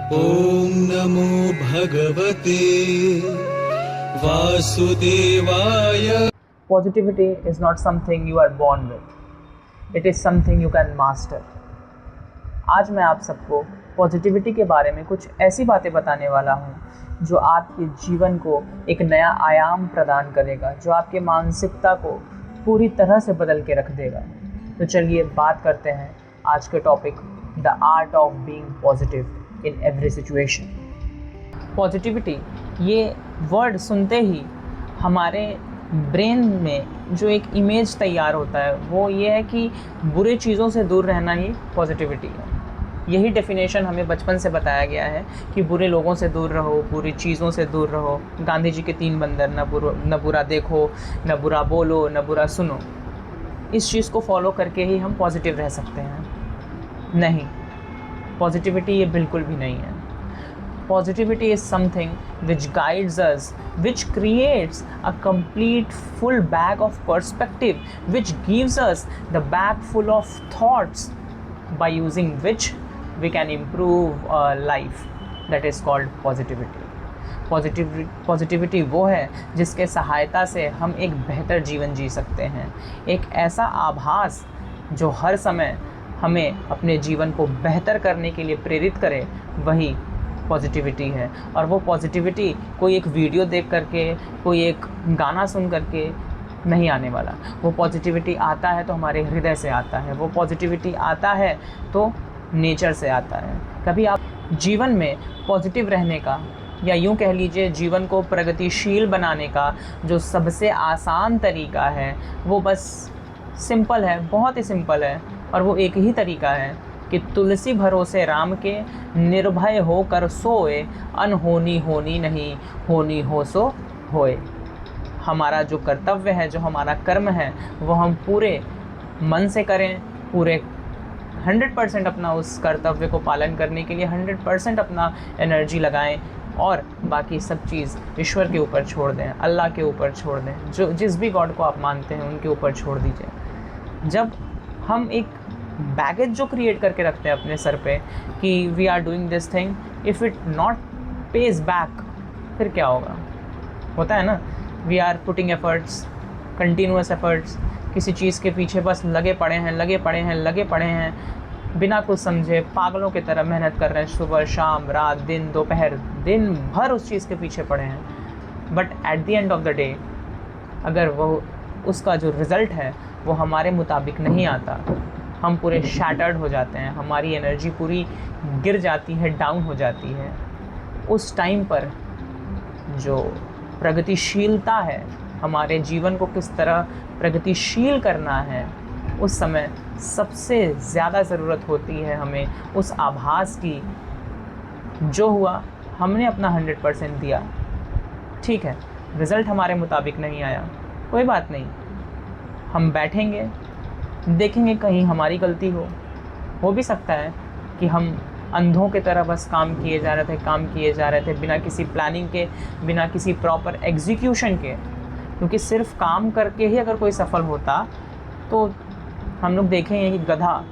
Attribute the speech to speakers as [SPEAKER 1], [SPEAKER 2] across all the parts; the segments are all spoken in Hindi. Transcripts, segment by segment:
[SPEAKER 1] ॐ नमो भगवते वासुदेवाय।
[SPEAKER 2] Positivity is not something you are born with. It is something you can master. आज मैं आप सबको पॉजिटिविटी के बारे में कुछ ऐसी बातें बताने वाला हूँ जो आपके जीवन को एक नया आयाम प्रदान करेगा, जो आपके मानसिकता को पूरी तरह से बदल के रख देगा। तो चलिए बात करते हैं आज के topic, the art of being positive in every situation. Positivity, ये वर्ड सुनते ही हमारे ब्रेन में जो एक इमेज तैयार होता है वो ये है कि बुरे चीज़ों से दूर रहना ही पॉजिटिविटी है। यही डेफिनेशन हमें बचपन से बताया गया है कि बुरे लोगों से दूर रहो, बुरी चीज़ों से दूर रहो। गांधी जी के 3 बंदर, न बुरा देखो, न बुरा बोलो, न बुरा सुनो। इस चीज़ को फॉलो करके ही हम पॉजिटिव रह सकते हैं। नहीं, पॉजिटिविटी ये बिल्कुल भी नहीं है। Positivity is something which guides us, which creates a complete full bag of perspective, which gives us the bag full of thoughts by using which we can improve our life. That is called positivity. Positivity वो है जिसके सहायता से हम एक बेहतर जीवन जी सकते हैं। एक ऐसा आभास जो हर समय हमें अपने जीवन को बेहतर करने के लिए प्रेरित करे, वही पॉजिटिविटी है। और वो पॉजिटिविटी कोई एक वीडियो देख करके, कोई एक गाना सुन करके नहीं आने वाला। वो पॉजिटिविटी आता है तो हमारे हृदय से आता है, वो पॉजिटिविटी आता है तो नेचर से आता है। कभी आप जीवन में पॉजिटिव रहने का, या यूँ कह लीजिए जीवन को प्रगतिशील बनाने का जो सबसे आसान तरीका है, वो बस सिंपल है, बहुत ही सिंपल है। और वो एक ही तरीका है कि तुलसी भरोसे राम के, निर्भय होकर सोए, अनहोनी होनी नहीं, होनी हो सो होए। हमारा जो कर्तव्य है, जो हमारा कर्म है, वो हम पूरे मन से करें, पूरे 100% अपना उस कर्तव्य को पालन करने के लिए 100% अपना एनर्जी लगाएं, और बाकी सब चीज़ ईश्वर के ऊपर छोड़ दें, अल्लाह के ऊपर छोड़ दें। जो जिस भी गॉड को आप मानते हैं उनके ऊपर छोड़ दीजिए। जब हम एक बैगेज जो क्रिएट करके रखते हैं अपने सर पे कि we are doing this thing, if it not pays back, फिर क्या होगा? होता है ना, we are putting efforts, continuous efforts, किसी चीज़ के पीछे बस लगे पड़े हैं, बिना कुछ समझे पागलों की तरह मेहनत कर रहे हैं, सुबह शाम रात दिन दोपहर दिन भर उस चीज़ के पीछे पड़े हैं। But at the end of the day अगर वो उसका जो रिज़ल्ट है वो हमारे मुताबिक नहीं आता, हम पूरे शैटर्ड हो जाते हैं, हमारी एनर्जी पूरी गिर जाती है, डाउन हो जाती है। उस टाइम पर जो प्रगतिशीलता है, हमारे जीवन को किस तरह प्रगतिशील करना है, उस समय सबसे ज़्यादा ज़रूरत होती है हमें उस आभास की, जो हुआ हमने अपना 100% दिया, ठीक है, रिज़ल्ट हमारे मुताबिक नहीं आया, कोई बात नहीं, हम बैठेंगे, देखेंगे कहीं हमारी गलती हो भी सकता है कि हम अंधों की तरह बस काम किए जा रहे थे बिना किसी प्लानिंग के, बिना किसी प्रॉपर एग्जीक्यूशन के। क्योंकि सिर्फ काम करके ही अगर कोई सफल होता तो हम लोग देखेंगे कि गधा,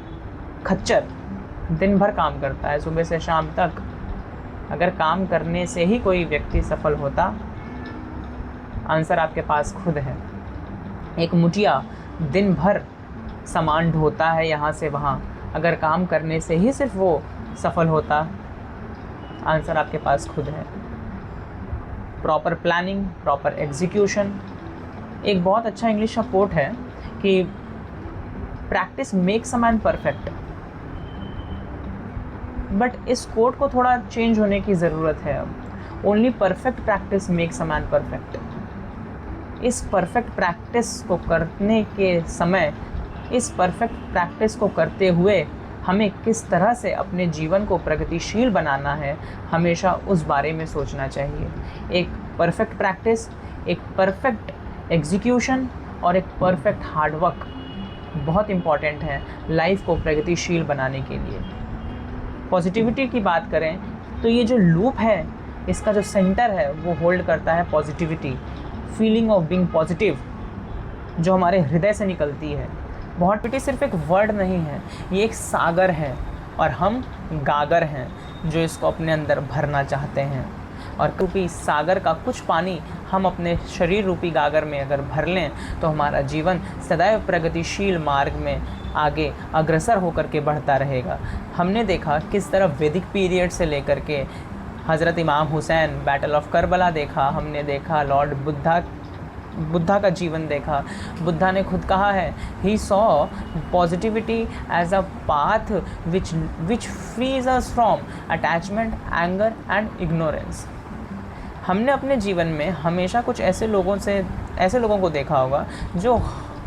[SPEAKER 2] खच्चर दिन भर काम करता है सुबह से शाम तक। अगर काम करने से ही कोई व्यक्ति सफल होता, आंसर आपके पास खुद है। एक मुखिया दिन भर सामान ढोता है यहाँ से वहाँ, अगर काम करने से ही सिर्फ वो सफल होता, आंसर आपके पास खुद है। Proper planning, proper execution. एक बहुत अच्छा इंग्लिश का कोट है कि practice makes a man perfect. But इस कोट को थोड़ा चेंज होने की ज़रूरत है अब। Only perfect practice makes a man perfect. इस परफेक्ट प्रैक्टिस को करने के समय, इस परफेक्ट प्रैक्टिस को करते हुए हमें किस तरह से अपने जीवन को प्रगतिशील बनाना है, हमेशा उस बारे में सोचना चाहिए। एक परफेक्ट प्रैक्टिस, एक परफेक्ट एग्जीक्यूशन और एक परफेक्ट हार्डवर्क बहुत इम्पॉर्टेंट है लाइफ को प्रगतिशील बनाने के लिए। पॉजिटिविटी की बात करें तो ये जो लूप है, इसका जो सेंटर है वो होल्ड करता है positivity, feeling of being positive, जो हमारे हृदय से निकलती है। पॉजिटिविटी सिर्फ एक वर्ड नहीं है, ये एक सागर है। और हम गागर हैं जो इसको अपने अंदर भरना चाहते हैं। और रूपी सागर का कुछ पानी हम अपने शरीर रूपी गागर में अगर भर लें तो हमारा जीवन सदैव प्रगतिशील मार्ग में आगे अग्रसर होकर के बढ़ता रहेगा। हमने देखा किस तरह वैदिक पीरियड से लेकर के हज़रत इमाम हुसैन, बैटल ऑफ करबला देखा, हमने देखा लॉर्ड बुद्धा का जीवन देखा। बुद्धा ने खुद कहा है, he saw positivity as a path which frees us from attachment, anger and ignorance. हमने अपने जीवन में हमेशा कुछ ऐसे लोगों को देखा होगा जो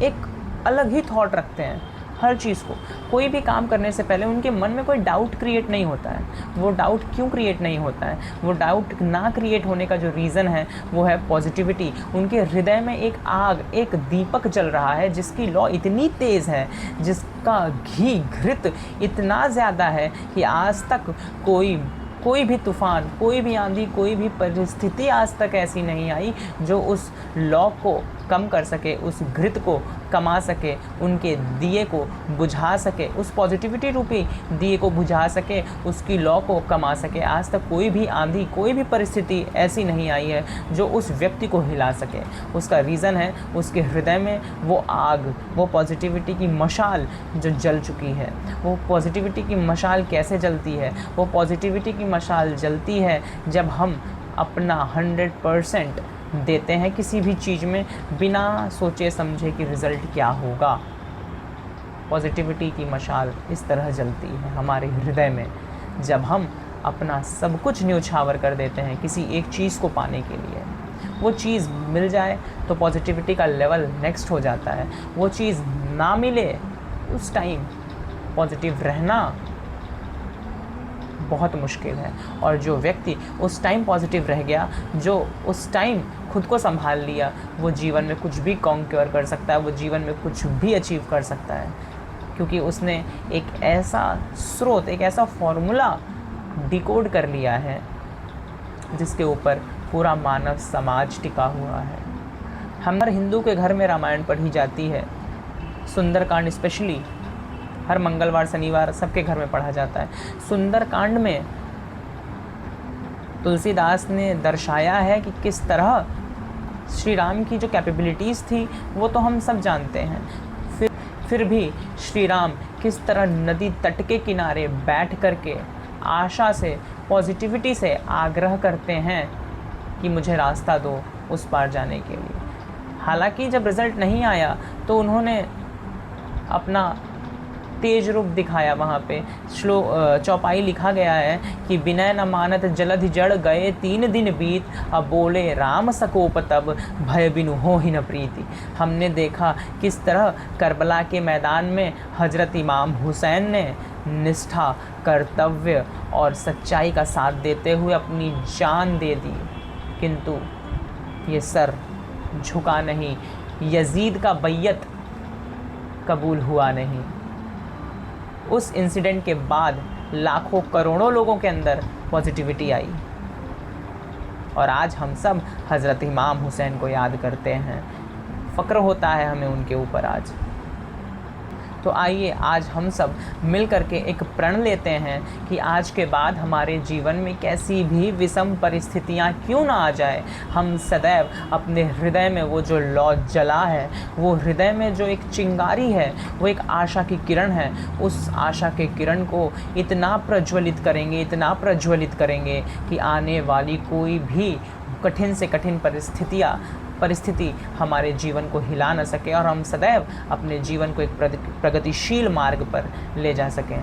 [SPEAKER 2] एक अलग ही थॉट रखते हैं हर चीज़ को। कोई भी काम करने से पहले उनके मन में कोई डाउट क्रिएट नहीं होता है। वो डाउट क्यों क्रिएट नहीं होता है? वो डाउट ना क्रिएट होने का जो रीज़न है वो है पॉजिटिविटी। उनके हृदय में एक आग, एक दीपक जल रहा है जिसकी लौ इतनी तेज़ है, जिसका घृत इतना ज़्यादा है कि आज तक कोई भी तूफ़ान, कोई भी आंधी, कोई भी परिस्थिति आज तक ऐसी नहीं आई जो उस लौ को कम कर सके, उस घृत को कमा सके, उनके दिए को बुझा सके, उस पॉजिटिविटी रूपी दिए को बुझा सके, उसकी लौ को कमा सके। आज तक कोई भी आंधी, कोई भी परिस्थिति ऐसी नहीं आई है जो उस व्यक्ति को हिला सके। उसका रीज़न है उसके हृदय में वो आग, वो पॉजिटिविटी की मशाल जो जल चुकी है। वो पॉजिटिविटी की मशाल कैसे जलती है? वो पॉजिटिविटी की मशाल जलती है जब हम अपना 100% देते हैं किसी भी चीज़ में, बिना सोचे समझे कि रिज़ल्ट क्या होगा। पॉजिटिविटी की मशाल इस तरह जलती है हमारे हृदय में जब हम अपना सब कुछ न्योछावर कर देते हैं किसी एक चीज़ को पाने के लिए। वो चीज़ मिल जाए तो पॉजिटिविटी का लेवल नेक्स्ट हो जाता है। वो चीज़ ना मिले उस टाइम पॉजिटिव रहना बहुत मुश्किल है। और जो व्यक्ति उस टाइम पॉजिटिव रह गया, जो उस टाइम खुद को संभाल लिया, वो जीवन में कुछ भी कॉन्क्योर कर सकता है, वो जीवन में कुछ भी अचीव कर सकता है, क्योंकि उसने एक ऐसा स्रोत, एक ऐसा फॉर्मूला डिकोड कर लिया है जिसके ऊपर पूरा मानव समाज टिका हुआ है। हर हिंदू के घर में रामायण पढ़ी जाती है, सुंदरकांड स्पेशली हर मंगलवार, शनिवार सबके घर में पढ़ा जाता है। सुंदरकांड में तुलसीदास ने दर्शाया है कि किस तरह श्री राम की जो कैपेबिलिटीज़ थी वो तो हम सब जानते हैं, फिर भी श्री राम किस तरह नदी तट के किनारे बैठ करके आशा से, पॉजिटिविटी से आग्रह करते हैं कि मुझे रास्ता दो उस पार जाने के लिए। हालांकि जब रिज़ल्ट नहीं आया तो उन्होंने अपना तेज रूप दिखाया। वहाँ पे चौपाई लिखा गया है कि विनय न मानत जलधि जड़ गए 3 दिन बीत, अब बोले राम सकोप तब भय बिनु हो ही न प्रीति। हमने देखा किस तरह करबला के मैदान में हज़रत इमाम हुसैन ने निष्ठा, कर्तव्य और सच्चाई का साथ देते हुए अपनी जान दे दी, किंतु ये सर झुका नहीं, यजीद का बैयत कबूल हुआ नहीं। उस इंसिडेंट के बाद लाखों करोड़ों लोगों के अंदर पॉजिटिविटी आई और आज हम सब हज़रत इमाम हुसैन को याद करते हैं। फ़क्र होता है हमें उनके ऊपर आज। तो आइए आज हम सब मिल करके एक प्रण लेते हैं कि आज के बाद हमारे जीवन में कैसी भी विषम परिस्थितियां क्यों ना आ जाए, हम सदैव अपने हृदय में वो जो लौ जला है, वो हृदय में जो एक चिंगारी है, वो एक आशा की किरण है, उस आशा के किरण को इतना प्रज्वलित करेंगे कि आने वाली कोई भी कठिन से कठिन परिस्थिति हमारे जीवन को हिला न सके और हम सदैव अपने जीवन को एक प्रगतिशील मार्ग पर ले जा सकें।